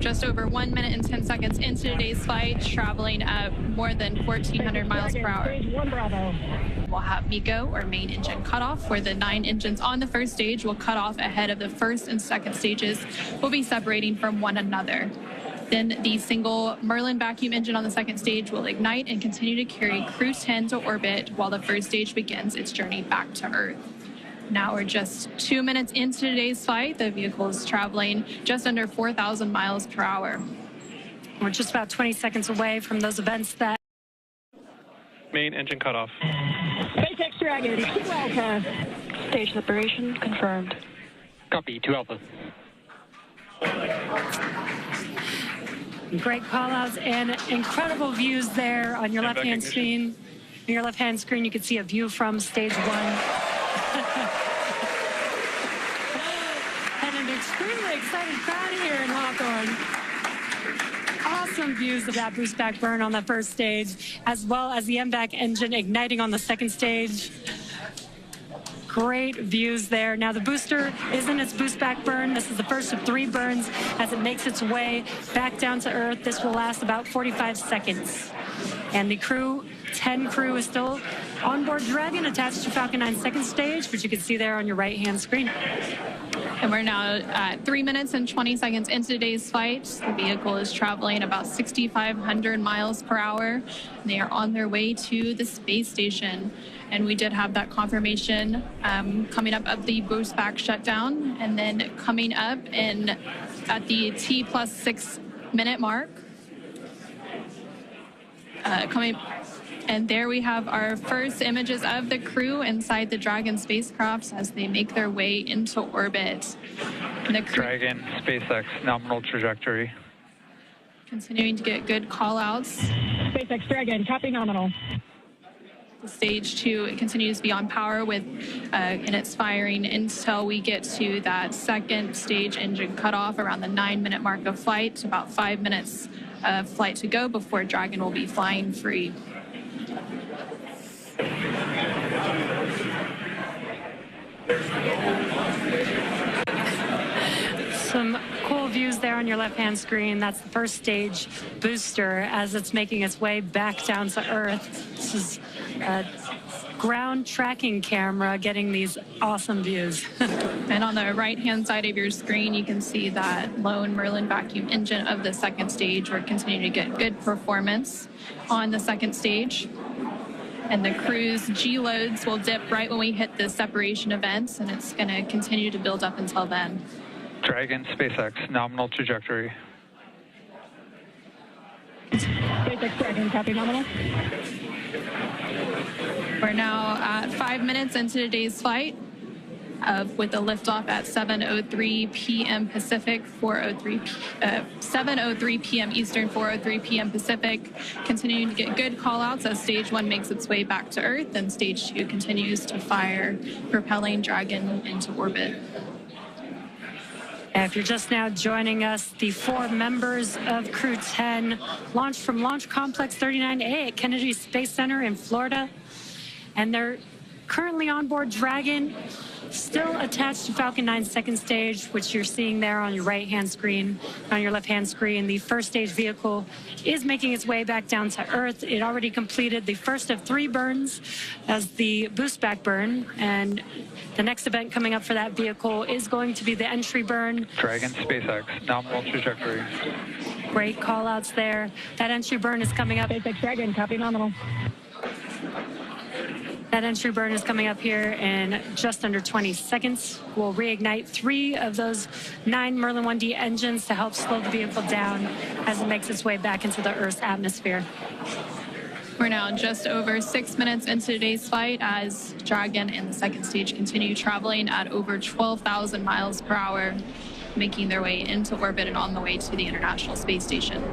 just over 1 minute and 10 seconds into today's flight, traveling at more than 1,400 miles per hour. Stage 1, Bravo. We'll have MECO, or main engine cutoff, where the 9 engines on the first stage will cut off ahead of the first and second stages will be separating from one another. Then the single Merlin vacuum engine on the second stage will ignite and continue to carry Crew 10 to orbit while the first stage begins its journey back to Earth. Now we're just 2 minutes into today's flight. The vehicle is traveling just under 4,000 miles per hour. We're just about 20 seconds away from those events that... Main engine cutoff. SpaceX Dragon, 2 Alpha. Stage separation confirmed. Copy, 2 Alpha. Great call-outs and incredible views there on your left-hand screen. On your left-hand screen, you can see a view from stage 1. And an extremely excited crowd here in Hawthorne. Awesome views of that boost back burn on the first stage, as well as the MVAC engine igniting on the second stage. Great views there. Now the booster is in its boost back burn. This is the first of 3 burns as it makes its way back down to Earth. This will last about 45 seconds. And the Crew 10 crew is still on board Dragon, attached to Falcon 9's second stage, which you can see there on your right-hand screen. And we're now at 3 minutes and 20 seconds into today's flight. The vehicle is traveling about 6,500 miles per hour. They are on their way to the space station. And we did have that confirmation coming up of the boost back shutdown. And then coming up at the T+6 minute mark. And there we have our first images of the crew inside the Dragon spacecraft as they make their way into orbit. Dragon, SpaceX, nominal trajectory. Continuing to get good call-outs. SpaceX Dragon, copy nominal. Stage 2 continues to be on power with in its firing until we get to that second stage engine cutoff around the 9-minute mark of flight. About 5 minutes of flight to go before Dragon will be flying free. Some cool views there on your left-hand screen. That's the first stage booster as it's making its way back down to Earth. This is a ground tracking camera getting these awesome views. And on the right-hand side of your screen, you can see that lone Merlin vacuum engine of the second stage. We're continuing to get good performance on the second stage. And the crew's G-loads will dip right when we hit the separation events, and it's going to continue to build up until then. Dragon, SpaceX, nominal trajectory. SpaceX Dragon, copy nominal. We're now at 5 minutes into today's flight with the liftoff at 7:03 p.m. Pacific, 7:03 p.m. Eastern, 4:03 p.m. Pacific. Continuing to get good call-outs as Stage 1 makes its way back to Earth, and Stage 2 continues to fire, propelling Dragon into orbit. If you're just now joining us, the 4 members of Crew 10 launched from Launch Complex 39A at Kennedy Space Center in Florida. And they're currently on board Dragon, still attached to Falcon 9's second stage, which you're seeing there on your right-hand screen. On your left-hand screen, the first stage vehicle is making its way back down to Earth. It already completed the first of 3 burns as the boost back burn. And the next event coming up for that vehicle is going to be the entry burn. Dragon, SpaceX, nominal trajectory. Great call-outs there. That entry burn is coming up. SpaceX Dragon, copy nominal. That entry burn is coming up here in just under 20 seconds. We'll reignite 3 of those 9 Merlin 1D engines to help slow the vehicle down as it makes its way back into the Earth's atmosphere. We're now just over 6 minutes into today's flight as Dragon and the second stage continue traveling at over 12,000 miles per hour, making their way into orbit and on the way to the International Space Station.